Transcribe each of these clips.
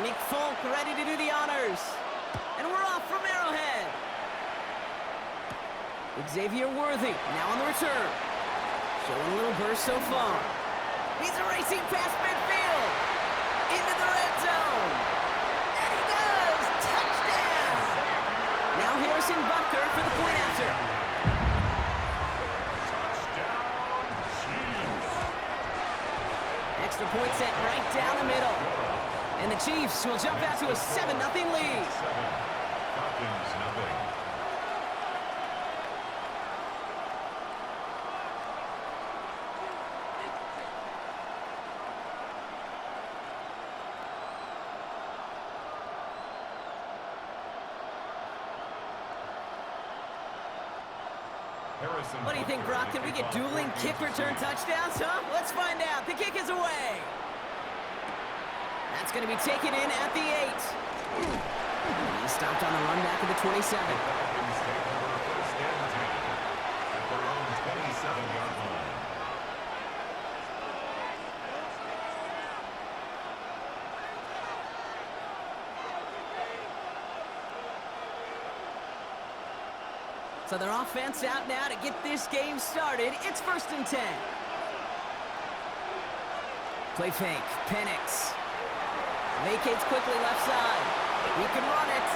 Nick Folk ready to do the honors. And we're off from Arrowhead. Xavier Worthy now on the return. Showing a little burst so far. He's racing past midfield. Into the red zone. And he does! Touchdown! Now Harrison Butker for the point after. Extra point set right down the middle. And the Chiefs will jump out to a 7-0 lead. Falcons, nothing. What do you think, Brock? Can we get dueling kick return touchdowns, huh? Let's find out. The kick is away. That's going to be taken in at the 8. He stopped on the run back at the 27. At their own 27-yard line. So their offense out now to get this game started. It's 1st and 10. Play fake. Penix. Vacates quickly left side. He can run it.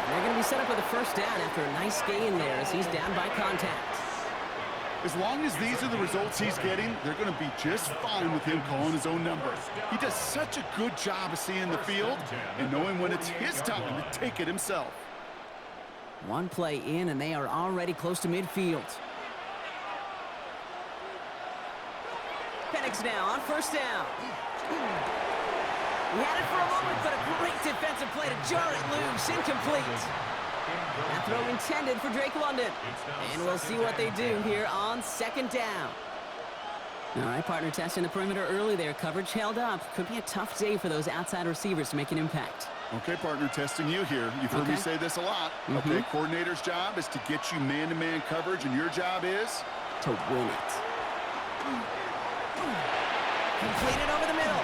And they're going to be set up with a 1st down after a nice gain there as he's down by contact. As long as these are the results he's getting, they're going to be just fine with him calling his own number. He does such a good job of seeing the field and knowing when it's his time to take it himself. One play in, and they are already close to midfield. Penix now on 1st down. He had it for a moment, but a great defensive play to jar it loose. Incomplete. That throw intended for Drake London. And we'll see what they do here on 2nd down. All right, partner, testing the perimeter early there. Coverage held up. Could be a tough day for those outside receivers to make an impact. Okay, partner, testing you here. You've heard me say this a lot. Okay, coordinator's job is to get you man-to-man coverage, and your job is? To win it. Completed over the middle.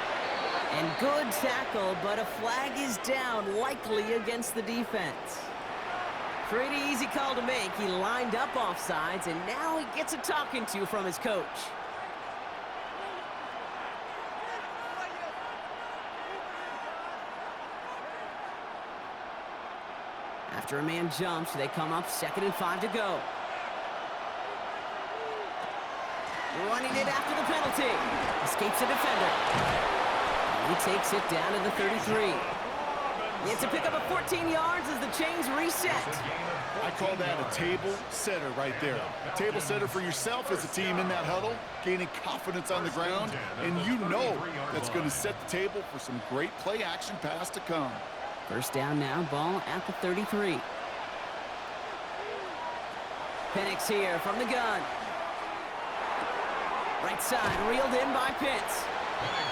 And good tackle, but a flag is down, likely against the defense. Pretty easy call to make. He lined up offsides, and now he gets a talking to from his coach. After a man jumps, they come up 2nd and 5 to go. Running it after the penalty. Escapes the defender. He takes it down to the 33. It's a pickup of 14 yards as the chains reset. I call that a table setter right there. A table setter for yourself as a team in that huddle, gaining confidence on the ground, and you know that's going to set the table for some great play action pass to come. 1st down now, ball at the 33. Penix here from the gun. Right side, reeled in by Pitts.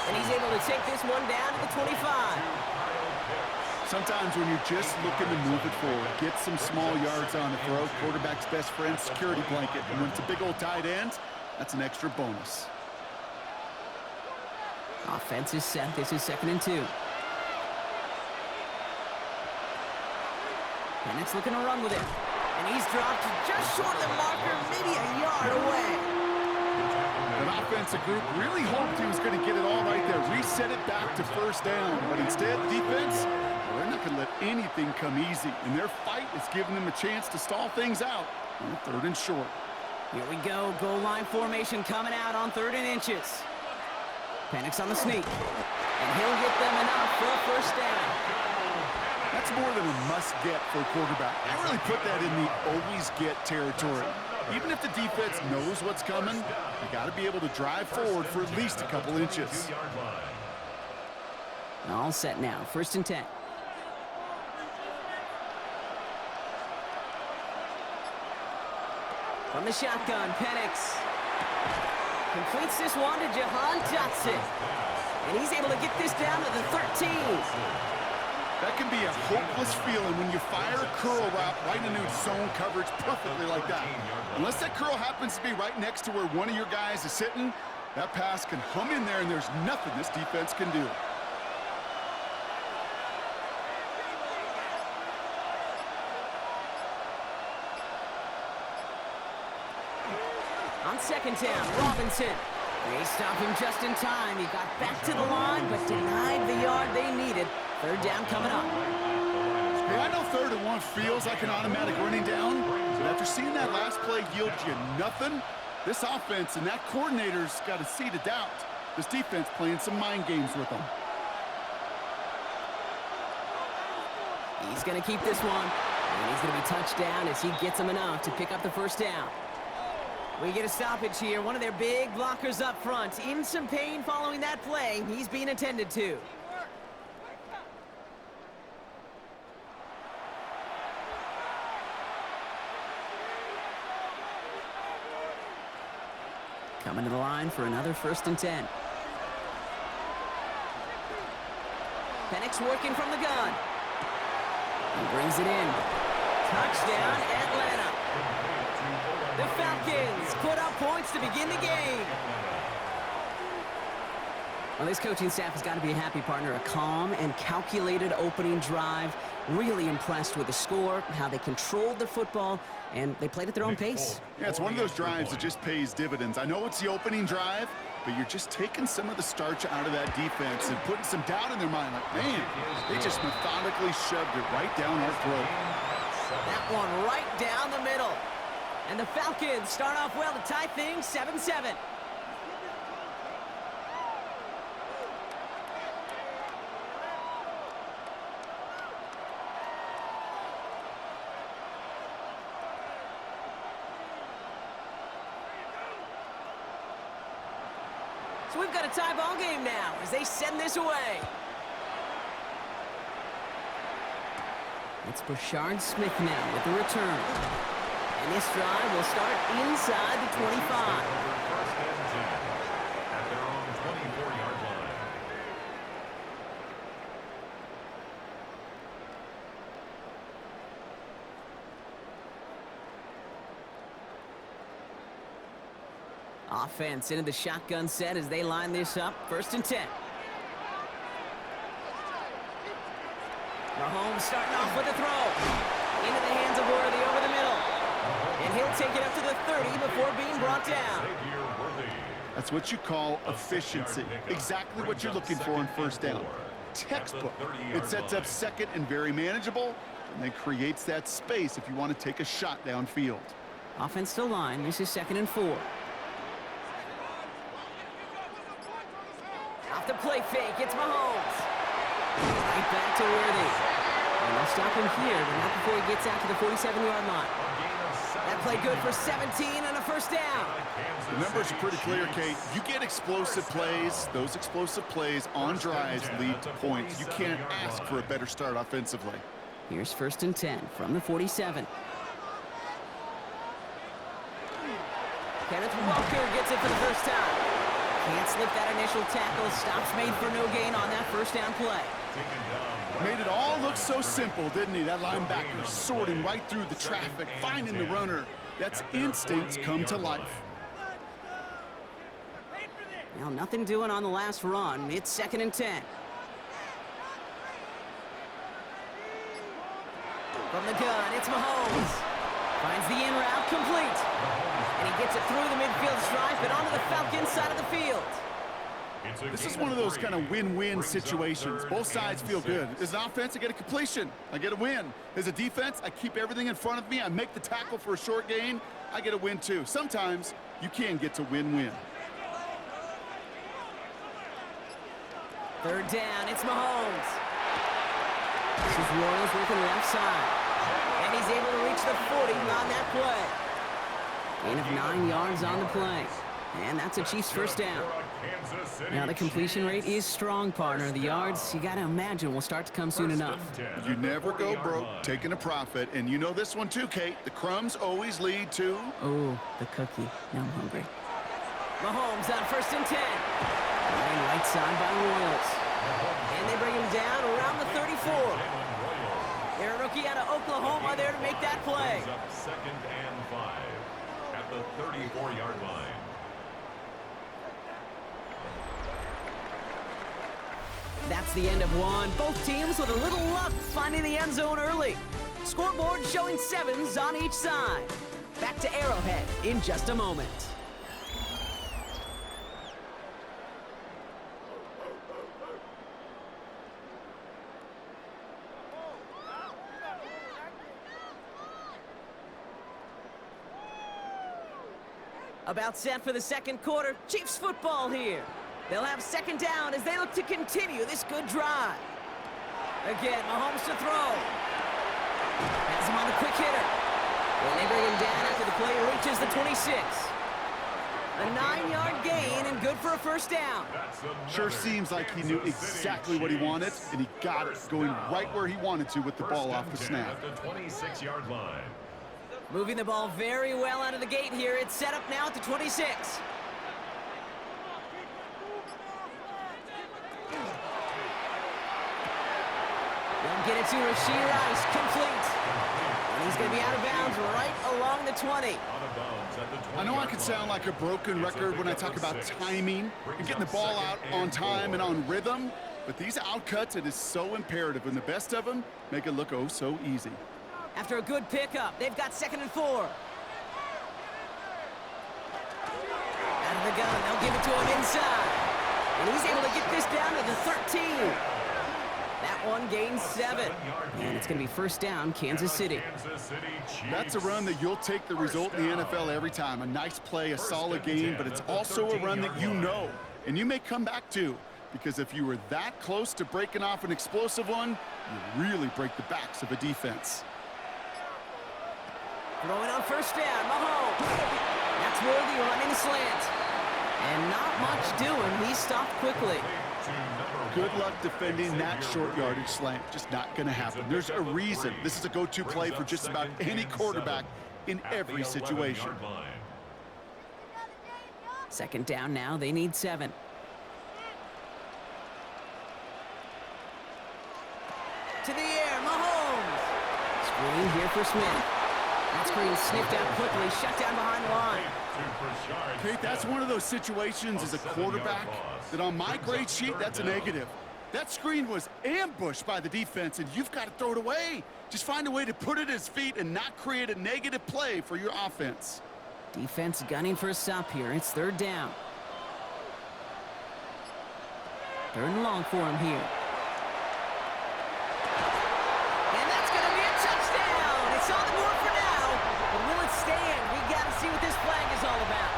And he's able to take this one down to the 25. Sometimes when you're just looking to move it forward, get some small yards on the throw, quarterback's best friend, security blanket. And when it's a big old tight end, that's an extra bonus. Offense is set. This is 2nd and 2. Penix looking to run with it. And he's dropped just short of the marker, maybe a yard away. An offensive group really hoped he was going to get it all right there, reset it back to 1st down. But instead, defense, they're not going to let anything come easy. And their fight is giving them a chance to stall things out on 3rd and short. Here we go. Goal line formation coming out on 3rd and inches. Penix on the sneak. And he'll get them enough for a 1st down. That's more than a must-get for a quarterback. I really put that in the always-get territory. Even if the defense knows what's coming, you got to be able to drive forward for at least a couple inches. All set now. 1st and 10. From the shotgun, Penix completes this one to Jahan Dotson. And he's able to get this down to the 13. That can be a hopeless feeling when you fire a curl route right into zone coverage perfectly like that. Unless that curl happens to be right next to where one of your guys is sitting, that pass can hum in there and there's nothing this defense can do. On second down, Robinson. They stop him just in time. He got back to the line, but denied the yard they needed. Third down coming up. Hey, I know 3rd and 1 feels like an automatic running down, but after seeing that last play yield you nothing, this offense and that coordinator's got a seed of doubt. This defense playing some mind games with them. He's going to keep this one, and he's going to be touched down as he gets him enough to pick up the first down. We get a stoppage here. One of their big blockers up front. In some pain following that play. He's being attended to. Coming to the line for another 1st and 10. Penix working from the gun. He brings it in. Touchdown, Atlanta. The Falcons put up points to begin the game. Well, this coaching staff has got to be a happy partner. A calm and calculated opening drive. Really impressed with the score, how they controlled the football, and they played at their own pace. Yeah, it's one of those drives that just pays dividends. I know it's the opening drive, but you're just taking some of the starch out of that defense and putting some doubt in their mind. Like, man, they just methodically shoved it right down our throat. That one right down the middle. And the Falcons start off well to tie things 7-7. So we've got a tie ball game now as they send this away. It's Brashard Smith now with the return. And this drive will start inside the 25. First and 10 at their own 24-yard line. Offense into the shotgun set as they line this up. 1st and 10. Mahomes starting off with a throw. Into the hands of Worthy over the middle. And he'll take it up to the 30 before being brought down. That's what you call efficiency. Exactly what you're looking for on 1st down. Textbook. It sets up 2nd and very manageable, and then creates that space if you want to take a shot downfield. Offense to line. This is 2nd and 4. Off the play fake. It's Mahomes. Right back to Worthy. And they'll stop him here, but not before he gets out to the 47-yard line. That play good for 17 and a 1st down. The numbers are pretty clear, Kate. You get explosive plays. Those explosive plays on drives lead to points. You can't ask for a better start offensively. Here's 1st and 10 from the 47. Kenneth Walker gets it for the first time. Can't slip that initial tackle. Stops made for no gain on that 1st down play. Made it all look so simple, didn't he? That linebacker sorting right through the traffic, finding the runner. That's instincts come to life. Well, nothing doing on the last run. It's 2nd and 10. From the gun, it's Mahomes. Finds the in route complete. And he gets it through the midfield stripe and onto the Falcons side of the field. This is one of those kind of win-win situations. Both sides feel good. As an offense, I get a completion. I get a win. As a defense, I keep everything in front of me. I make the tackle for a short gain. I get a win, too. Sometimes you can get to win-win. 3rd down, it's Mahomes. This is Royals working left side. And he's able to reach the 40 on that play. Gain of 9 yards on the play. And that's a Chiefs 1st down. Now the completion rate is strong, partner. The yards, you got to imagine, will start to come soon enough. You never go broke taking a profit. And you know this one too, Kate. The crumbs always lead to... Oh, the cookie. Now I'm hungry. Mahomes on 1st and 10. Running right side by Royals. And they bring him down around the 34. Their rookie out of Oklahoma there to make that play. 2nd and 5 at the 34-yard line. That's the end of one. Both teams with a little luck finding the end zone early. Scoreboard showing 7s on each side. Back to Arrowhead in just a moment. About set for the second quarter. Chiefs football here. They'll have second down as they look to continue this good drive. Again, Mahomes to throw. Has him on the quick hitter. Well, they bring him down after the play reaches the 26. A 9-yard gain and good for a first down. Sure seems like he knew exactly what he wanted, and he got it, going right where he wanted to with the ball off the snap. At the 26-yard line. Moving the ball very well out of the gate here. It's set up now at the 26. They'll get it to Rashee Rice, complete. And he's going to be out of bounds right along the 20. I know I can sound like a broken record when I talk about timing and getting the ball out on time and on rhythm, but these outcuts, it is so imperative, and the best of them make it look oh so easy. After a good pickup, they've got 2nd and 4. Out of the gun, they'll give it to him inside. And he's able to get this down to the 13. That one gains 7. And it's going to be first down, Kansas City. That's a run that you'll take the result in the NFL every time. A nice play, a solid game, but it's also a run that you know, and you may come back to, because if you were that close to breaking off an explosive one, you really break the backs of a defense. Throwing on first down, Mahomes. That's worthy, running slant. And not much doing. He stopped quickly. Good luck defending that short yardage slant. Just not going to happen. There's a reason. This is a go-to play for just about any quarterback in every situation. Second down now. They need 7. To the air, Mahomes. Screen here for Smith. That screen sniffed out quickly, shut down behind the line. Kate, that's one of those situations as a quarterback that on my grade sheet, that's a negative. That screen was ambushed by the defense, and you've got to throw it away. Just find a way to put it at his feet and not create a negative play for your offense. Defense gunning for a stop here. It's 3rd down. 3rd and long for him here. And that's going to be a touchdown. It's on the board for now. But will it stand? We got to see what this flag is all about.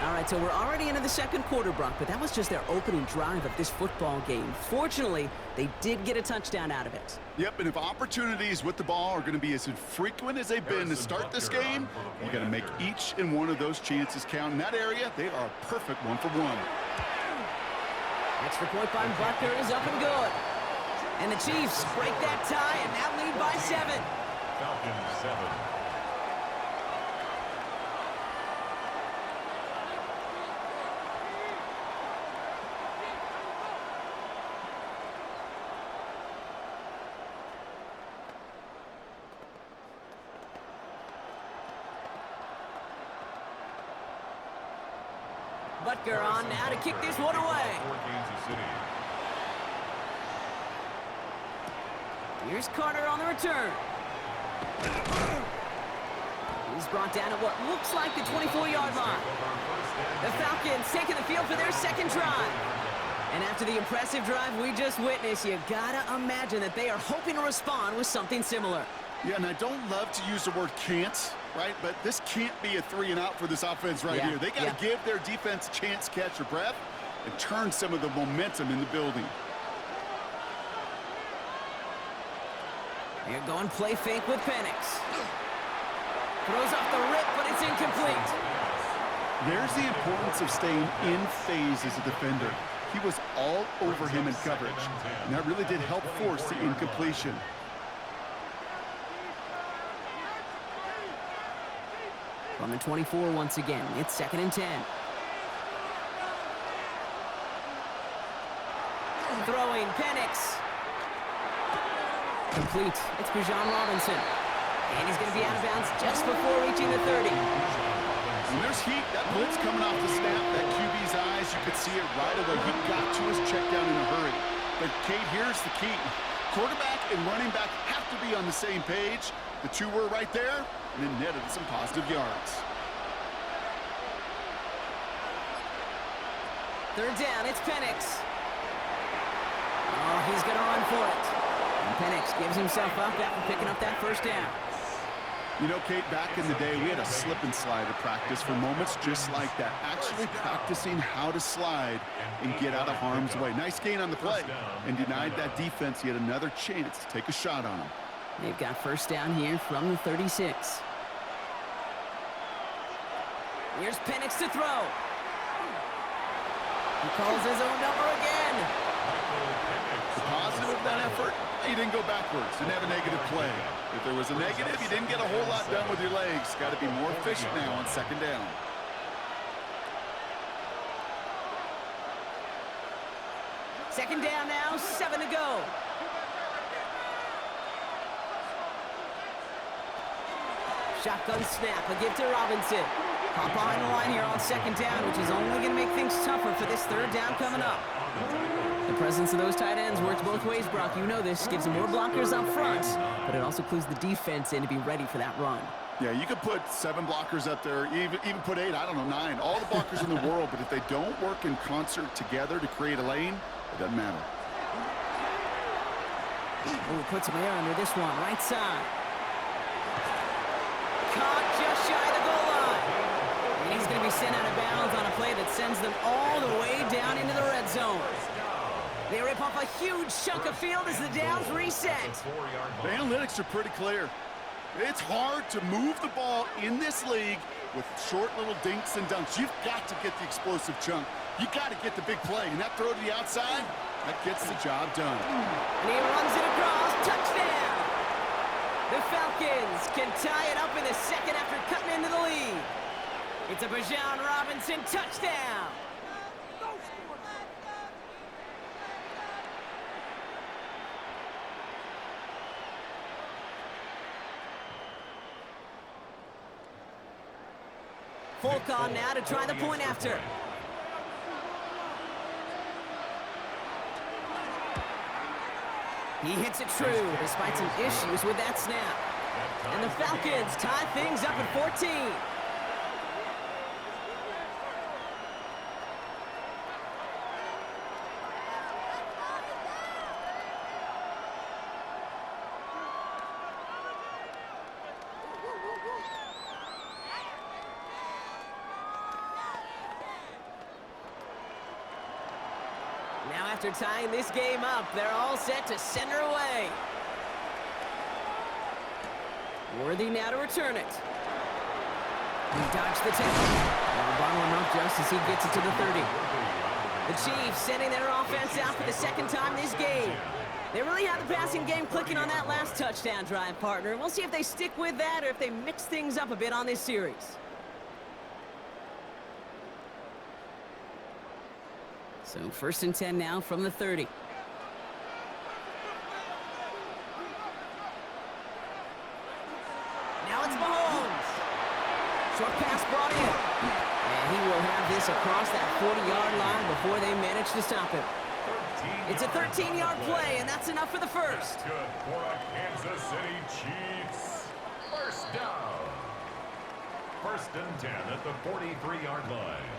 All right, so we're already into the second quarter, Brock, but that was just their opening drive of this football game. Fortunately, they did get a touchdown out of it. Yep, and if opportunities with the ball are going to be as infrequent as they've been to start this game, you got to make each and one of those chances count. In that area, they are a perfect 1-for-1. Extra point by Butker is up and good. And the Chiefs break that tie and now lead by 7. Falcons 7. Butker on now to kick this one away. Here's Carter on the return. He's brought down at what looks like the 24-yard line. The Falcons taking the field for their second drive. And after the impressive drive we just witnessed, you gotta imagine that they are hoping to respond with something similar. Yeah, and I don't love to use the word can't, right? But this can't be a 3-and-out for this offense right here. They got to give their defense a chance to catch their breath and turn some of the momentum in the building. They're going play fake with Penix. Throws off the rip, but it's incomplete. There's the importance of staying in phase as a defender. He was all over him in coverage, and that really did help force the incompletion. From the 24 once again, it's 2nd and 10. Throwing Penix. Complete. It's Bijan Robinson. And he's going to be out of bounds just before reaching the 30. When there's heat, that blitz coming off the snap, that QB's eyes, you could see it right away. He got to his check down in a hurry. But, Kate, here's the key. Quarterback and running back have to be on the same page. The two were right there, and it netted some positive yards. 3rd down, it's Penix. Oh, he's going to run for it. And Penix gives himself up after picking up that first down. 2nd and 10. You know, Kate, back in the day, we had a slip and slide at practice for moments just like that. Actually practicing how to slide and get out of harm's way. Nice gain on the play and denied that defense yet another chance to take a shot on him. They've got first down here from the 36. Here's Penix to throw. He calls his own number again. The positive of that effort, he didn't go backwards, didn't have a negative play. If there was a negative, you didn't get a whole lot done with your legs. Got to be more efficient now on second down. Second down now, 7 to go. Shotgun snap, a give to Robinson. Pop behind the line here on second down, which is only going to make things tougher for this third down coming up. The presence of those tight ends works both ways, Brock. You know this. Gives them more blockers up front, but it also clues the defense in to be ready for that run. Yeah, you could put 7 blockers up there, even put 8, I don't know, 9. All the blockers in the world, but if they don't work in concert together to create a lane, it doesn't matter. Ooh, puts him air under this one, right side. Caught just shy of the goal line. And he's going to be sent out of bounds on a play that sends them all the way down into the red zone. They rip off a huge chunk of field as the downs reset. The analytics are pretty clear. It's hard to move the ball in this league with short little dinks and dunks. You've got to get the explosive chunk. You've got to get the big play. And that throw to the outside, that gets the job done. And he runs it across. Touchdown! The Falcons can tie it up in the second after cutting into the lead. It's a Bijan Robinson touchdown. Falcon now to try the point after. He hits it true despite some issues with that snap. And the Falcons tie things up at 14. Now after tying this game up, they're all set to send her away. Worthy now to return it. He dodged the tackle. Now bottle him up just as he gets it to the 30. The Chiefs sending their offense out for the second time this game. They really have the passing game clicking on that last touchdown drive, partner. We'll see if they stick with that or if they mix things up a bit on this series. So first and 10 now from the 30. Now it's Mahomes. Short pass brought in. And he will have this across that 40-yard line before they manage to stop him. It's a 13-yard play, and that's enough for the first. Good for a Kansas City Chiefs. First down. First and 10 at the 43-yard line.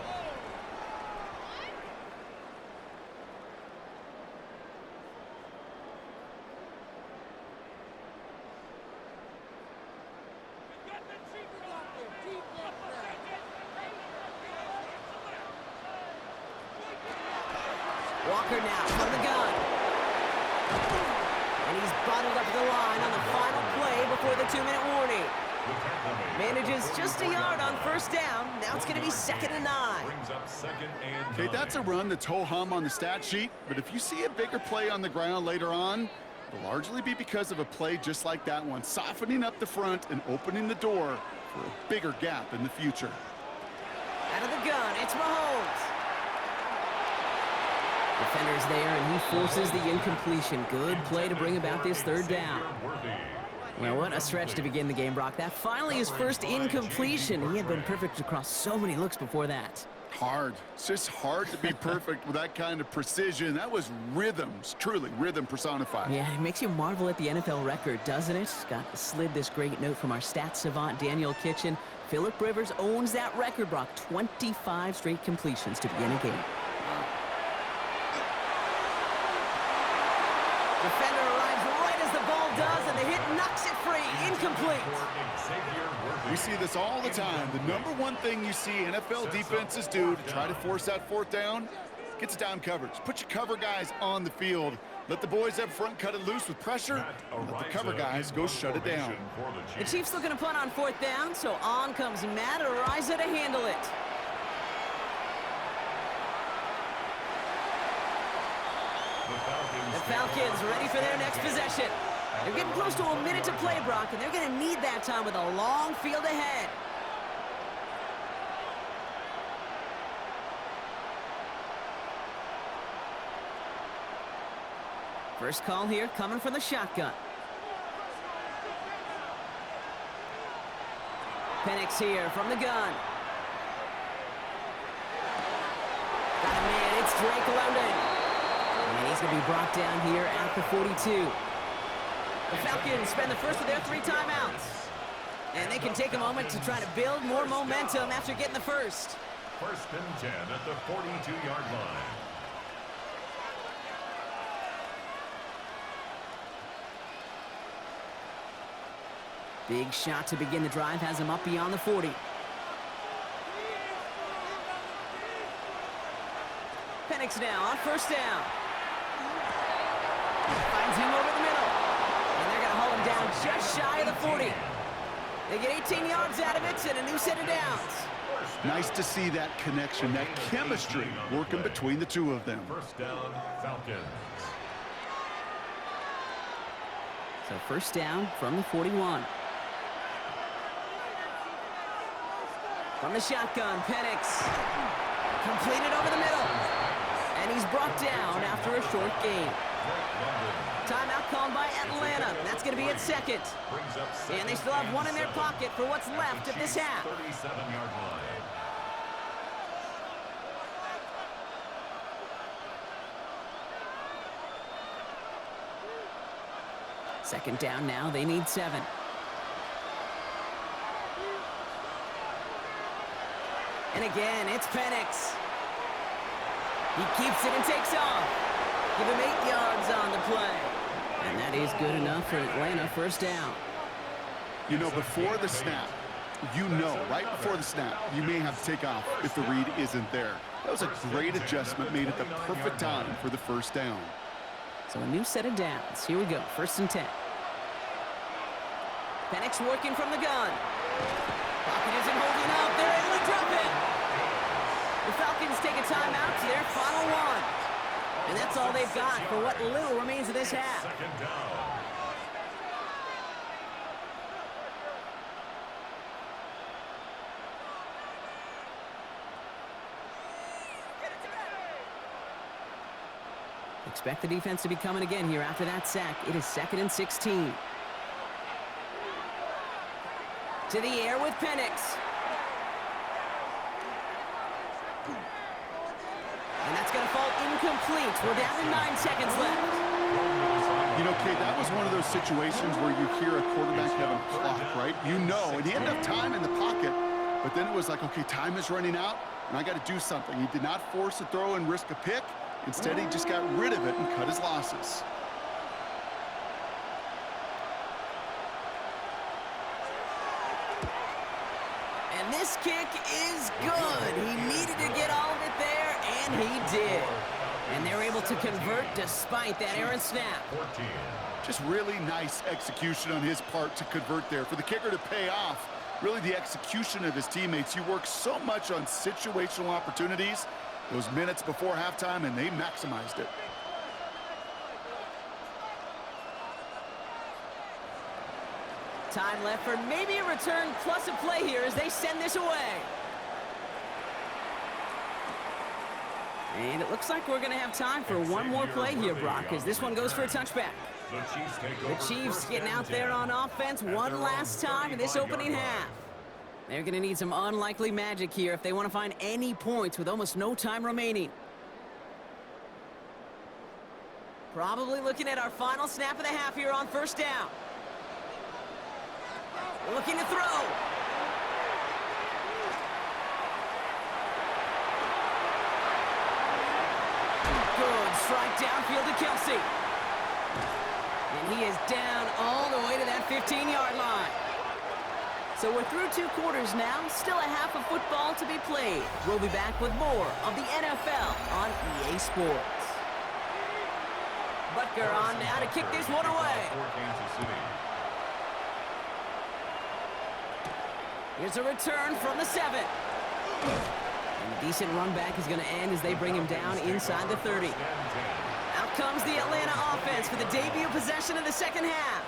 Walker now from the gun. And he's bottled up the line on the final play before the 2-minute warning. Manages just a yard on first down. Now it's going to be 2nd and 9. Okay, that's a run that's ho-hum on the stat sheet, but if you see a bigger play on the ground later on, it'll largely be because of a play just like that one, softening up the front and opening the door for a bigger gap in the future. Out of the gun, it's Mahomes. Defender's there, and he forces the incompletion. Good play to bring about this third down. Well, what a stretch to begin the game, Brock. That finally his first incompletion. He had been perfect across so many looks before that. Hard. It's just hard to be perfect with that kind of precision. That was rhythms, truly rhythm personified. Yeah, it makes you marvel at the NFL record, doesn't it? Got slid this great note from our stats savant, Daniel Kitchen. Phillip Rivers owns that record, Brock. 25 straight completions to begin a game. Defender arrives right as the ball does, and the hit knocks it free. Incomplete. We see this all the time. The number one thing you see NFL defenses do to try to force that fourth down, gets down coverage. Put your cover guys on the field. Let the boys up front cut it loose with pressure, and let the cover guys go shut it down. The Chiefs looking to punt on fourth down, so on comes Matt Araiza to handle it. The Falcons ready for their next possession. They're getting close to a minute to play, Brock, and they're going to need that time with a long field ahead. First call here coming from the shotgun. Penix here from the gun. Got a man, it's Drake London. And he's going to be brought down here at the 42. The Falcons spend the first of their 3 timeouts. And they can take a moment to try to build more momentum after getting the first. First and 10 at the 42-yard line. Big shot to begin the drive has him up beyond the 40. Penix now on first down. Finds him over the middle. And they're going to haul him down just shy of the 40. They get 18 yards out of it and a new set of downs. Nice to see that connection, that chemistry working between the two of them. First down, Falcons. So first down from the 41. From the shotgun, Penix. Completed over the middle. And he's brought down after a short gain. Timeout called by Atlanta. That's going to be its second. And they still have one in their pocket for what's left of this half. 37-yard line. Second down now. They need 7. And again, it's Penix. He keeps it and takes off. Give him 8 yards on the play. And that is good enough for Atlanta. First down. You know, before the snap, right before the snap, you may have to take off if the read isn't there. That was a great adjustment made at the perfect time for the first down. So a new set of downs. Here we go. First and 10. Penix working from the gun. Pocket isn't holding up. They're able to drop it. The Falcons take a timeout to their final one. And that's all they've got for what little remains of this half. Second down. Expect the defense to be coming again here after that sack. It is 2nd and 16. To the air with Penix. And that's going to fall incomplete. We're down to 9 seconds left. You know, Kate, that was one of those situations where you hear a quarterback having a clock, right? You know, and he had enough time in the pocket, but then it was like, okay, time is running out, and I got to do something. He did not force a throw and risk a pick. Instead, he just got rid of it and cut his losses. And this kick is good. He needed to get all of it there, and he did. And they're able to convert despite that errant snap. 14. Just really nice execution on his part to convert there. For the kicker to pay off, really the execution of his teammates. He works so much on situational opportunities those minutes before halftime, and they maximized it. Time left for maybe a return plus a play here as they send this away. And it looks like we're going to have time for one more play here, Brock, as this one goes for a touchback. The Chiefs getting out there on offense one last time in this opening half. They're going to need some unlikely magic here if they want to find any points with almost no time remaining. Probably looking at our final snap of the half here on first down. Looking to throw. Good strike downfield to Kelsey. And he is down all the way to that 15-yard line. So we're through 2 quarters now. Still a half of football to be played. We'll be back with more of the NFL on EA Sports. Butker on now to kick this one away. Here's a return from the 7. And a decent run back is going to end as they bring him down inside the 30. Out comes the Atlanta offense for the debut possession of the second half.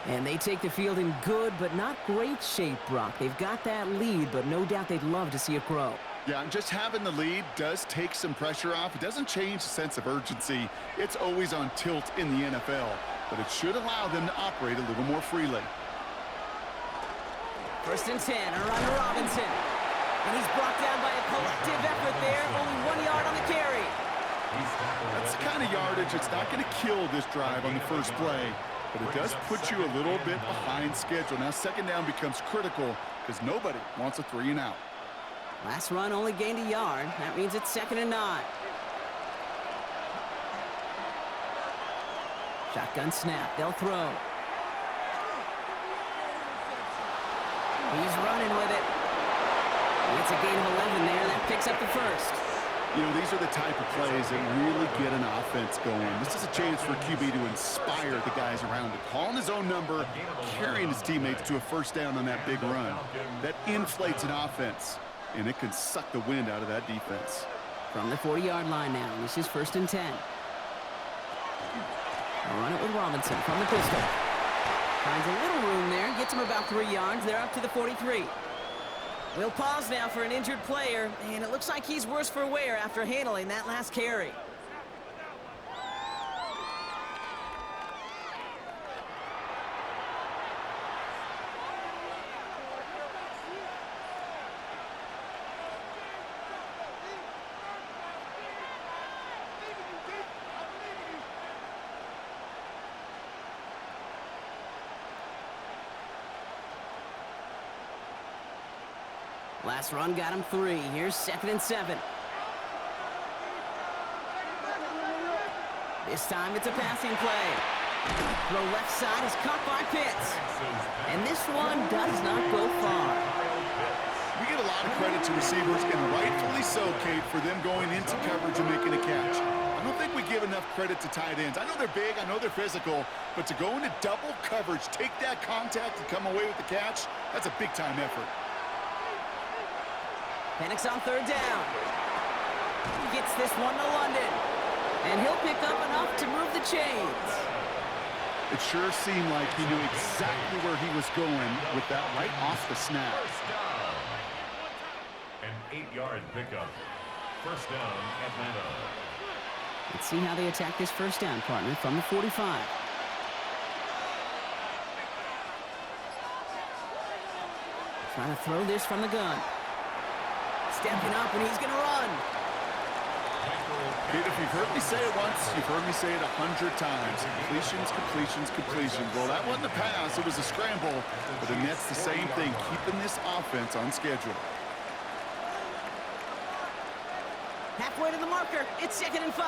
And they take the field in good but not great shape, Brock. They've got that lead, but no doubt they'd love to see it grow. Yeah, and just having the lead does take some pressure off. It doesn't change the sense of urgency. It's always on tilt in the NFL, but it should allow them to operate a little more freely. 1st and 10, around to Robinson. And he's brought down by a collective effort there. Only 1 yard on the carry. That's the kind of yardage it's not going to kill this drive on the first play, but it does put you a little bit behind schedule. Now 2nd down becomes critical because nobody wants a 3 and out. Last run only gained a yard. That means it's 2nd and 9. Shotgun snap. They'll throw. He's running with it. It's a gain of 11 there. That picks up the 1st. You know, these are the type of plays that really get an offense going. This is a chance for QB to inspire the guys around him. Calling his own number, carrying his teammates to a 1st down on that big run. That inflates an offense, and it can suck the wind out of that defense. From the 40-yard line now, this is 1st and 10. They'll run it with Robinson from the pistol. Finds a little room there, gets him about 3 yards. They're up to the 43. We'll pause now for an injured player, and it looks like he's worse for wear after handling that last carry. Last run got him 3. Here's 2nd and 7. This time it's a passing play. Throw left side is caught by Pitts. And this one does not go far. We get a lot of credit to receivers, and rightfully so, Kate, for them going into coverage and making a catch. I don't think we give enough credit to tight ends. I know they're big, I know they're physical, but to go into double coverage, take that contact, and come away with the catch, that's a big-time effort. Penix on 3rd down. Gets this one to London. And he'll pick up enough to move the chains. It sure seemed like he knew exactly where he was going with that right off the snap. An 8-yard pickup. 1st down, Atlanta. Let's see how they attack this 1st down, partner, from the 45. Trying to throw this from the gun. Stepping up, and he's going to run. Pete, if you've heard me say it once, you've heard me say it 100 times. Completions, completions, completions. Well, that wasn't a pass. It was a scramble. But the Nets, the same thing, keeping this offense on schedule. Halfway to the marker. It's 2nd and 5.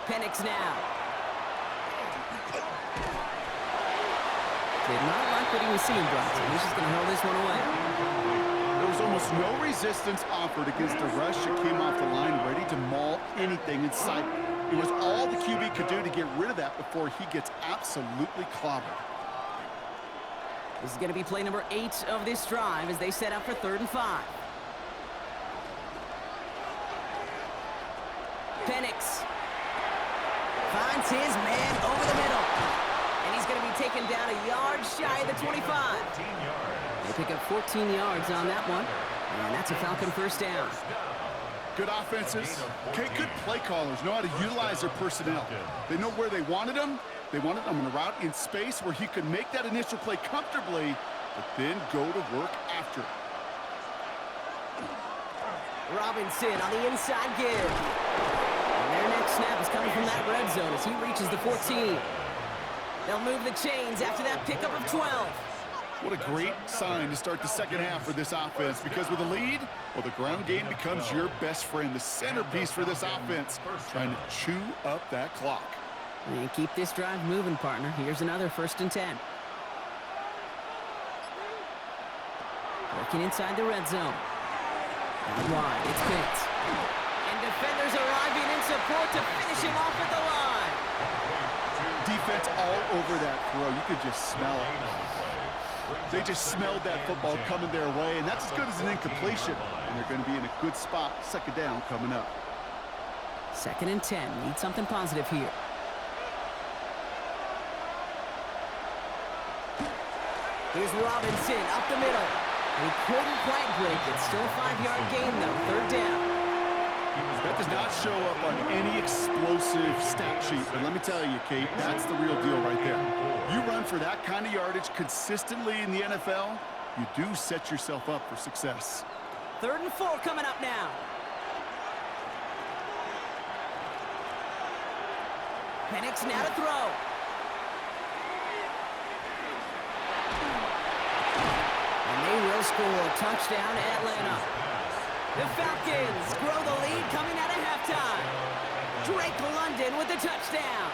Penix now. Did not like what he was seeing, Bronson. He's just going to hold this one away. There was almost no resistance offered against the rush that came off the line, ready to maul anything in sight. It was all the QB could do to get rid of that before he gets absolutely clobbered. This is going to be play number 8 of this drive as they set up for 3rd and 5. Penix finds his man over the middle. And he's going to be taken down a yard shy of the 25. They pick up 14 yards on that one. And that's a Falcon 1st down. Good offenses. Okay, good play callers know how to utilize their personnel. They know where they wanted them. They wanted them on a route in space where he could make that initial play comfortably, but then go to work after it. Robinson on the inside give. And their next snap is coming from that red zone as he reaches the 14. They'll move the chains after that pickup of 12. What a great sign to start the second half for this offense, because with a lead, well, the ground game becomes your best friend, the centerpiece for this offense, trying to chew up that clock. And keep this drive moving, partner. Here's another 1st and 10. Working inside the red zone. And wide, it's Penix. And defenders arriving in support to finish him off at the line. Defense all over that throw. You could just smell it. They just smelled that football coming their way, and that's as good as an incompletion. And they're going to be in a good spot. 2nd down coming up. 2nd and 10. Need something positive here. Here's Robinson up the middle. He couldn't quite break it. Still a 5-yard gain, though. 3rd down. That does not show up on any explosive stat sheet. But let me tell you, Kate, that's the real deal right there. You run for that kind of yardage consistently in the NFL, you do set yourself up for success. 3rd and 4 coming up now. Penix now to throw. They will score a touchdown, Atlanta. The Falcons grow the lead coming out of halftime. Drake London with the touchdown.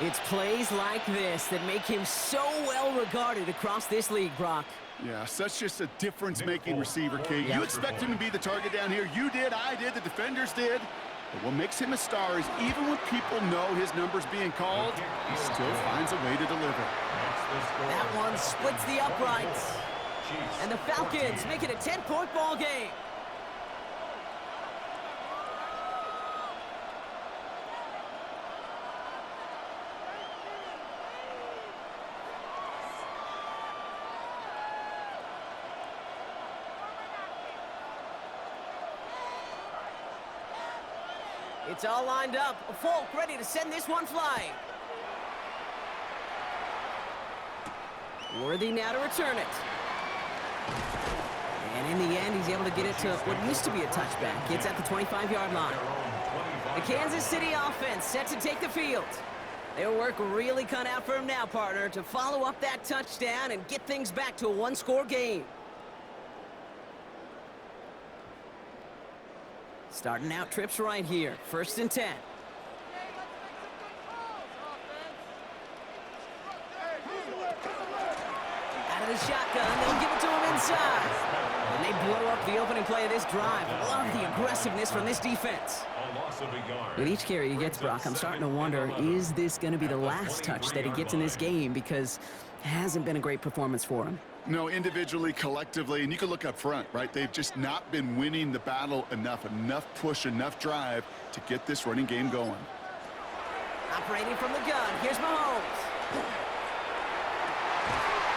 It's plays like this that make him so well regarded across this league, Brock. Yeah, such just a difference-making receiver, Kate. You expect him to be the target down here. You did, I did, the defenders did. But what makes him a star is even when people know his number's being called, he still finds a way to deliver. That one splits the uprights. And the Falcons make it a 10-point ball game. It's all lined up. Falk ready to send this one flying. Worthy now to return it. And in the end, he's able to get it to what used to be a touchback. It's at the 25-yard line. The Kansas City offense set to take the field. Their work really cut out for him now, partner, to follow up that touchdown and get things back to a one-score game. Starting out trips right here. 1st and 10. Out of the shotgun, they'll give it to him inside. And they blow up the opening play of this drive. Love the aggressiveness from this defense. With each carry he gets, Brock, I'm starting to wonder, is this going to be the last touch that he gets in this game? Because it hasn't been a great performance for him. No, individually, collectively, and you can look up front, right? They've just not been winning the battle enough push, enough drive to get this running game going. Operating from the gun, here's Mahomes.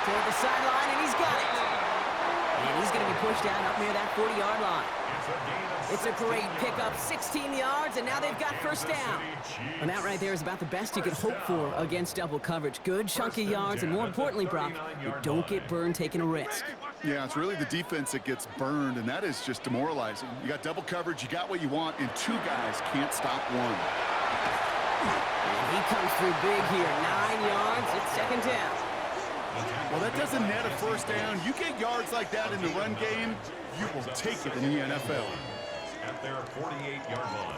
Toward the sideline, and he's got it. And he's going to be pushed down up near that 40-yard line. It's a great pickup, 16 yards, and now they've got 1st down. And that right there is about the best you could hope for against double coverage. Good chunky yards, and more importantly, Brock, you don't get burned taking a risk. Yeah, it's really the defense that gets burned, and that is just demoralizing. You got double coverage, you got what you want, and 2 guys can't stop one. And he comes through big here, 9 yards, it's 2nd down. Well, that doesn't net a 1st down. You get yards like that in the run game, you will take it in the NFL. At their 48-yard line.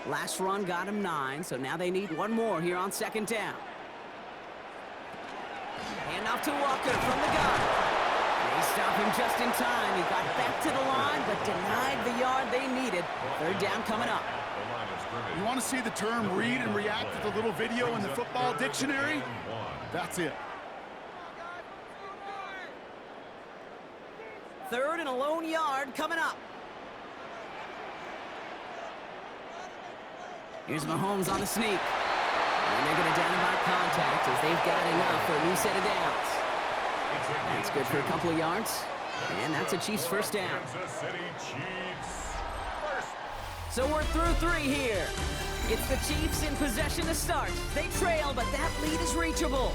Last run got him 9, so now they need one more here on 2nd down. Hand off to Walker from the gun. They stop him just in time. He got back to the line, but denied the yard they needed. 3rd down coming up. You want to see the term read and react with a little video in the football dictionary? That's it. 3rd and a lone yard coming up. Here's Mahomes on the sneak. And they're going to down him by contact as they've got enough for a new set of downs. That's good for a couple of yards. And that's a Chiefs 1st down. So we're through 3 here. It's the Chiefs in possession to start. They trail, but that lead is reachable.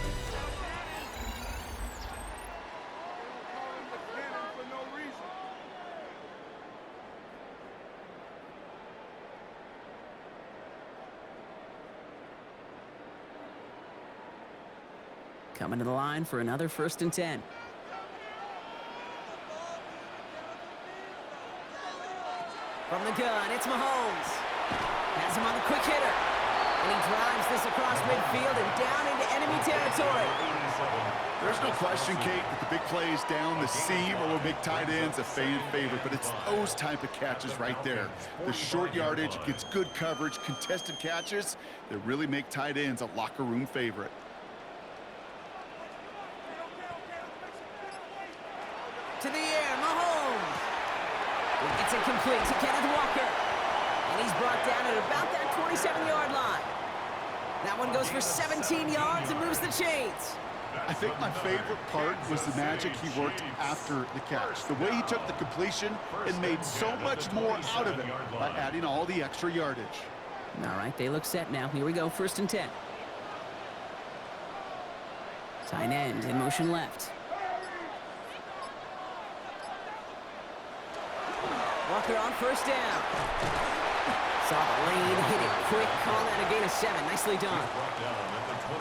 Coming to the line for another 1st and 10. From the gun, it's Mahomes. Has him on the quick hitter. And he drives this across midfield and down into enemy territory. There's no question, Kate, that the big plays down the seam or with big tight ends a fan favorite, but it's those type of catches right there. The short yardage against good coverage, contested catches that really make tight ends a locker room favorite. To the air, Mahomes. It's incomplete to Kenneth Walker. And he's brought down at about that 27-yard line. That one goes for 17 yards and moves the chains. I think my favorite part was the magic he worked after the catch. The way he took the completion and made so much more out of it by adding all the extra yardage. All right, they look set now. Here we go, 1st and 10. Tight end in motion left. Walker on 1st down. Saw the lane, hit it quick, call that a gain of 7. Nicely done.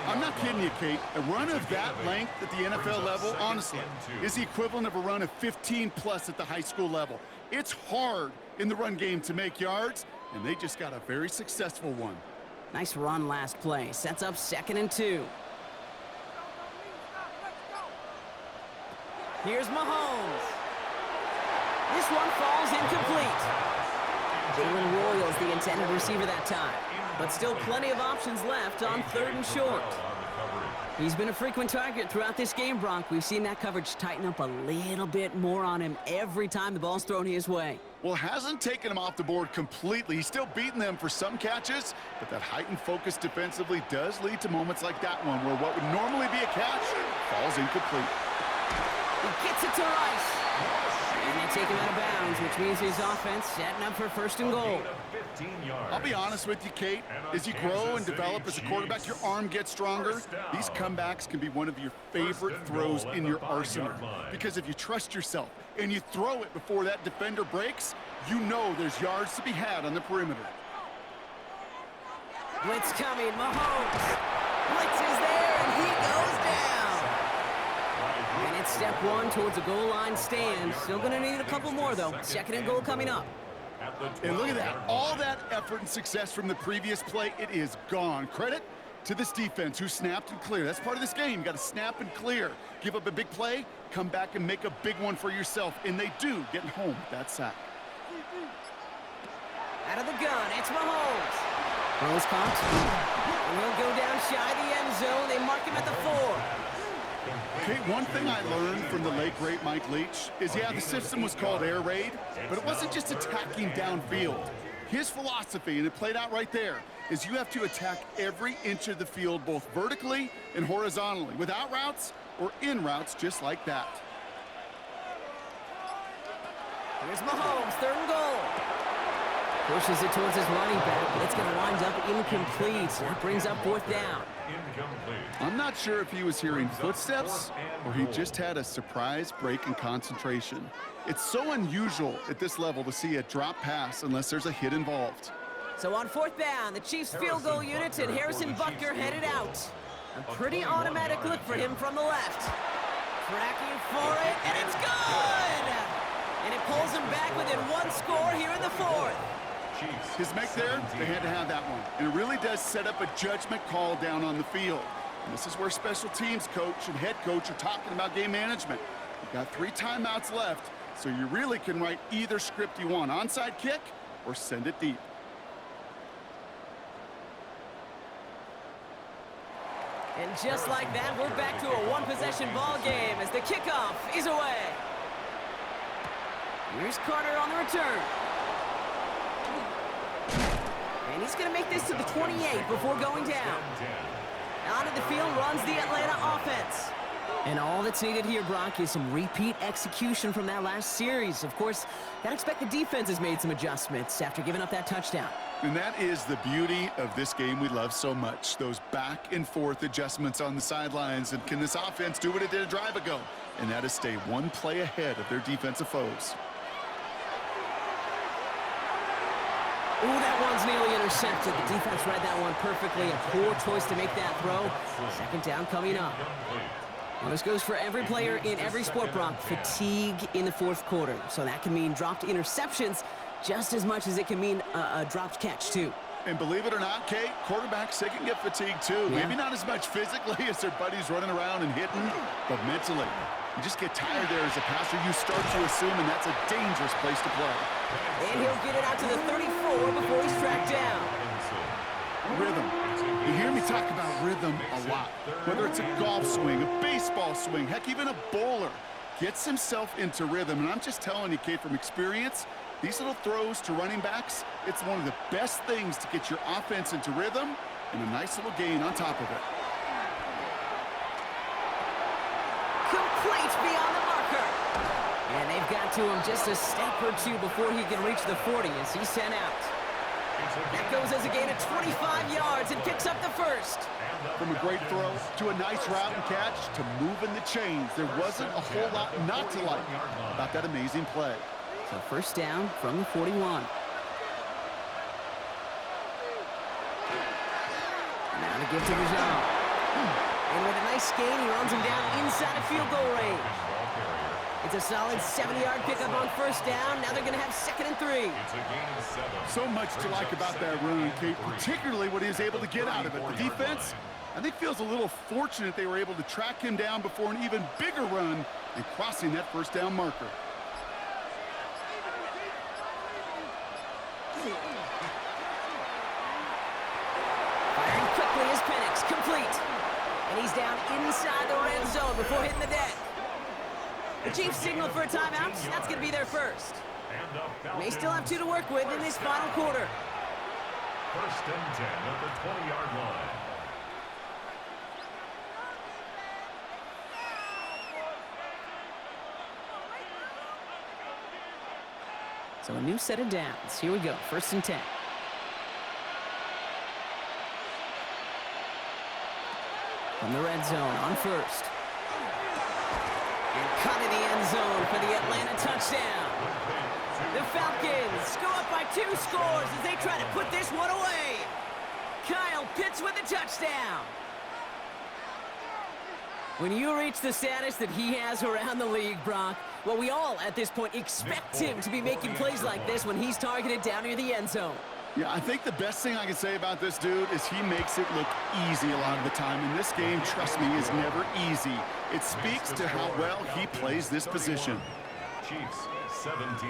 I'm not kidding you, Kate. A run of that length at the NFL level, honestly, is the equivalent of a run of 15+ at the high school level. It's hard in the run game to make yards, and they just got a very successful one. Nice run last play. Sets up 2nd and 2. Here's Mahomes. This one falls incomplete. Jalen Royals the intended receiver that time. But still plenty of options left on 3rd and short. He's been a frequent target throughout this game, Bronk. We've seen that coverage tighten up a little bit more on him every time the ball's thrown his way. Well, hasn't taken him off the board completely. He's still beating them for some catches, but that heightened focus defensively does lead to moments like that one where what would normally be a catch falls incomplete. He gets it to Rice. And they take him out of bounds, which means his offense setting up for 1st and goal. I'll be honest with you, Kate. As you grow and develop as a quarterback, your arm gets stronger. These comebacks can be one of your favorite throws in your arsenal. Because if you trust yourself and you throw it before that defender breaks, you know there's yards to be had on the perimeter. Blitz coming, Mahomes. Blitz is there, and he goes down. And it's step 1 towards a goal line stand. Still going to need a couple more, though. 2nd and goal coming up. And look at that. All that effort and success from the previous play, it is gone. Credit to this defense who snapped and cleared. That's part of this game. You got to snap and clear. Give up a big play, come back and make a big one for yourself. And they do, getting home with that sack. Out of the gun, it's Mahomes. Rose caught. And he'll go down shy of the end zone. They mark him at the 4. Okay, one thing I learned from the late, great Mike Leach is, yeah, the system was called air raid, but it wasn't just attacking downfield. His philosophy, and it played out right there, is you have to attack every inch of the field, both vertically and horizontally, without routes or in routes just like that. Here's Mahomes, 3rd and goal. Pushes it towards his running back, but it's going to wind up incomplete. That brings up 4th down. I'm not sure if he was hearing footsteps or he just had a surprise break in concentration. It's so unusual at this level to see a drop pass unless there's a hit involved. So on 4th down, the Chiefs field goal unit and Harrison Butker headed out. A pretty automatic look for him from the left. Tracking for it, and it's good! And it pulls him back within 1 score here in the 4th. His make there, they had to have that one. And it really does set up a judgment call down on the field. And this is where special teams coach and head coach are talking about game management. You've got 3 timeouts left, so you really can write either script you want. Onside kick or send it deep. And just like that, we're back to a 1-possession ball game as the kickoff is away. Here's Carter on the return. And he's going to make this to the 28 before going down. Onto the field runs the Atlanta offense. And all that's needed here, Brock, is some repeat execution from that last series. Of course, gotta expect the defense has made some adjustments after giving up that touchdown. And that is the beauty of this game we love so much. Those back and forth adjustments on the sidelines. And can this offense do what it did a drive ago? And that is stay 1 play ahead of their defensive foes. Ooh, that one's nearly intercepted. The defense read that one perfectly. A poor choice to make that throw. Second down coming up. Well, this goes for every player in every sport, Brock. Fatigue in the fourth quarter. So that can mean dropped interceptions just as much as it can mean a dropped catch, too. And believe it or not, Kate, quarterbacks, they can get fatigued, too. Yeah. Maybe not as much physically as their buddies running around and hitting, but mentally. You just get tired there as a passer. You start to assume, and that's a dangerous place to play. And he'll get it out to the 34 before he's tracked down. Rhythm. You hear me talk about rhythm a lot. Whether it's a golf swing, a baseball swing, heck, even a bowler gets himself into rhythm. And I'm just telling you, Kate, from experience, these little throws to running backs, it's one of the best things to get your offense into rhythm and a nice little gain on top of it. Complete beyond the marker. And they've got to him just a step or two before he can reach the 40 as he's sent out. That goes as a gain of 25 yards and picks up the first. From a great throw to a nice route and catch to moving the chains, there wasn't a whole lot not to like about that amazing play. So first down from the 41. Now to give to Bijan. And with a nice gain, he runs him down inside of field goal range. It's a solid 70-yard pickup on first down. Now they're going to have 2nd and 3. So much to like about that run, Kate, particularly what he was able to get out of it. The defense, I think, feels a little fortunate they were able to track him down before an even bigger run and crossing that first down marker. Firing quickly is Penix, complete. And he's down inside the red zone before hitting the deck. The Chiefs signal for a timeout. That's going to be their first. May still have 2 to work with in this final quarter. First and 10 at the 20-yard line. So a new set of downs. Here we go. First and 10. From the red zone on first. And cut in the end zone for the Atlanta touchdown. The Falcons go up by 2 scores as they try to put this one away. Kyle Pitts with the touchdown. When you reach the status that he has around the league, Brock, well, we all at this point expect him to be making plays like this when he's targeted down near the end zone. Yeah, I think the best thing I can say about this dude is he makes it look easy a lot of the time. And this game, trust me, is never easy. It speaks to how well he plays this position. Chiefs 17.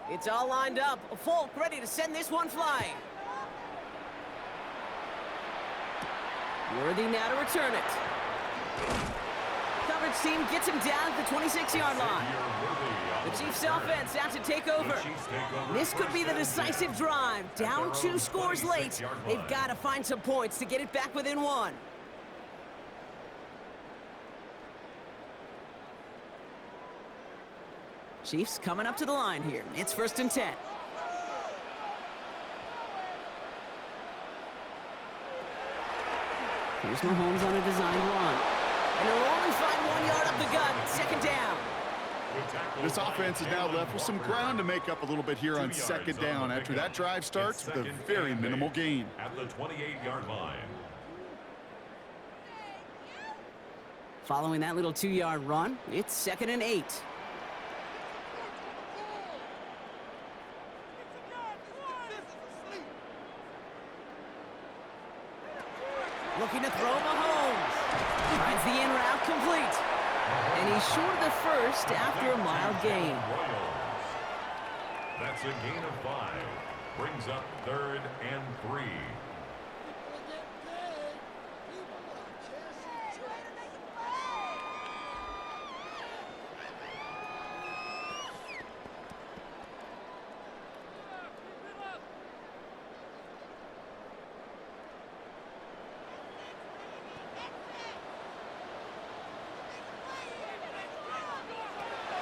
It's all lined up. Falk ready to send this one flying. Worthy now to return it. Coverage team gets him down at the 26-yard line. The Chiefs offense out to take over. This could be the decisive drive. Down 2 scores late. They've got to find some points to get it back within 1. Chiefs coming up to the line here. It's first and 10. Here's Mahomes on a designed run. And they'll only find 1 yard up the gut. 2nd down. This offense is now left with some ground to make up a little bit here on 2nd down after that drive starts with a very minimal gain. At the 28-yard line. Following that little 2-yard run, it's 2nd and 8. Looking to throw Mahomes. Finds the in route complete. And he's short of the first after a mild gain. That's a gain of 5. Brings up 3rd and 3.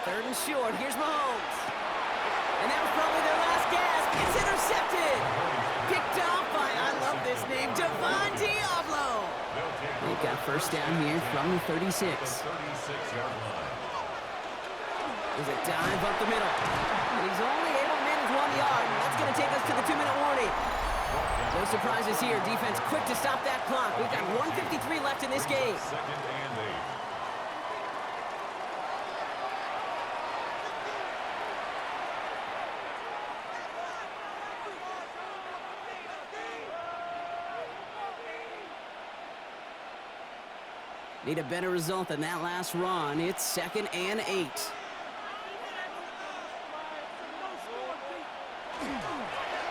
Third and short. Here's Mahomes. And that was probably their last gasp. It's intercepted. Picked off by, I love this name, Devon Diablo. They've got first down here from the 36. There's a dive up the middle. And he's only able to manage 1 yard. And that's going to take us to the 2-minute warning. No surprises here. Defense quick to stop that clock. We've got 1:53 left in this game. Second and 8. Need a better result than that last run. It's 2nd and 8.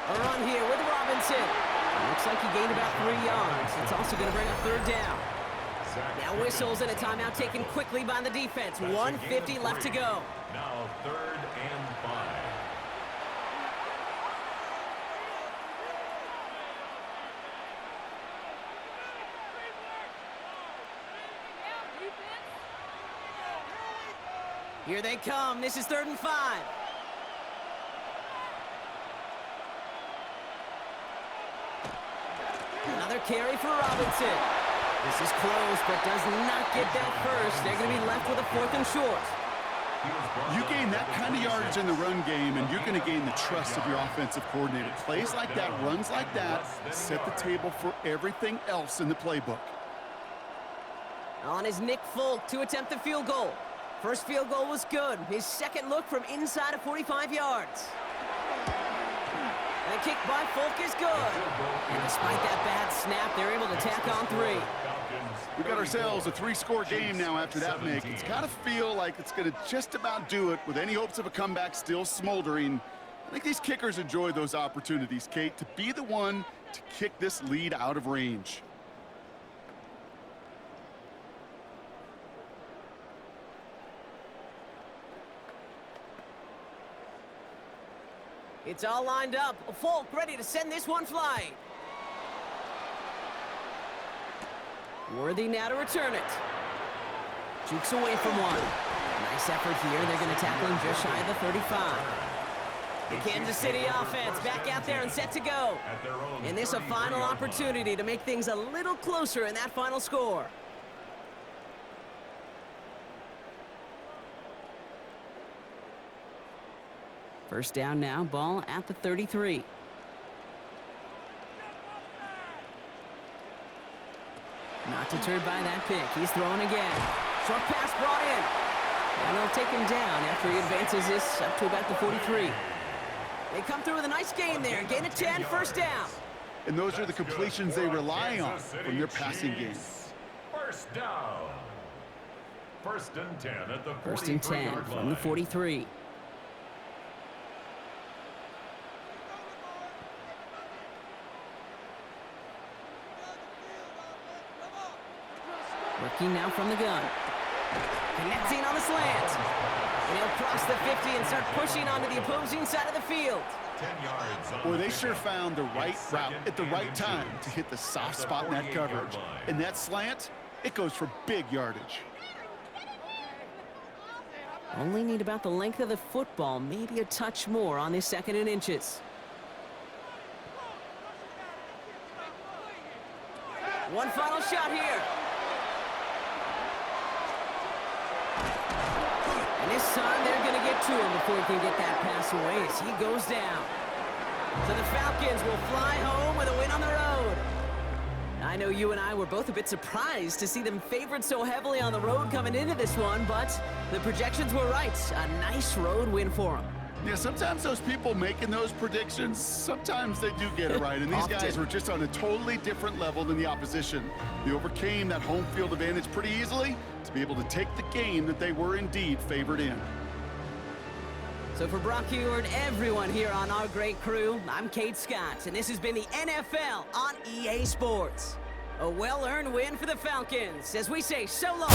A run here with Robinson. Looks like he gained about 3 yards. It's also going to bring up third down. Now whistles and a timeout taken quickly by the defense. 1:50 left to go. Now 3rd and 5. Here they come. This is 3rd and 5. Another carry for Robinson. This is close, but does not get that first. They're going to be left with a 4th and short. You gain that kind of yardage in the run game, and you're going to gain the trust of your offensive coordinator. Plays like that, runs like that, set the table for everything else in the playbook. On is Nick Folk to attempt the field goal. First field goal was good. His second look from inside of 45 yards. And a kick by Folk is good. And despite that bad snap, they're able to tack on 3. We've got ourselves a 3-score game now after that make. It's got to feel like it's going to just about do it with any hopes of a comeback still smoldering. I think these kickers enjoy those opportunities, Kate, to be the one to kick this lead out of range. It's all lined up. Folk ready to send this one flying. Worthy now to return it. Jukes away from one. Nice effort here. They're going to tackle him just shy of the 35. The Kansas City offense back out there and set to go. And this a final opportunity to make things a little closer in that final score. First down now, ball at the 33. Not deterred by that pick. He's throwing again. Short pass brought in. And they'll take him down after he advances this up to about the 43. They come through with a nice gain there. Gain of 10, first down. And those are the completions they rely on from their passing game. First down. 1st and 10 at the 43-yard line. First and 10 from the 43. Working now from the gun. Connecting on the slant. And he'll cross the 50 and start pushing onto the opposing side of the field. 10 yards. Boy, they sure found the right route at the right time to hit the soft spot in that coverage. And that slant, it goes for big yardage. Only need about the length of the football, maybe a touch more on this 2nd and inches. One final shot here. And this time they're going to get to him before he can get that pass away as he goes down. So the Falcons will fly home with a win on the road. I know you and I were both a bit surprised to see them favored so heavily on the road coming into this one, but the projections were right. A nice road win for them. Yeah, sometimes those people making those predictions, sometimes they do get it right. And these guys were just on a totally different level than the opposition. They overcame that home field advantage pretty easily to be able to take the game that they were indeed favored in. So for Brock Huard and everyone here on our great crew, I'm Kate Scott, and this has been the NFL on EA Sports. A well-earned win for the Falcons, as we say so long.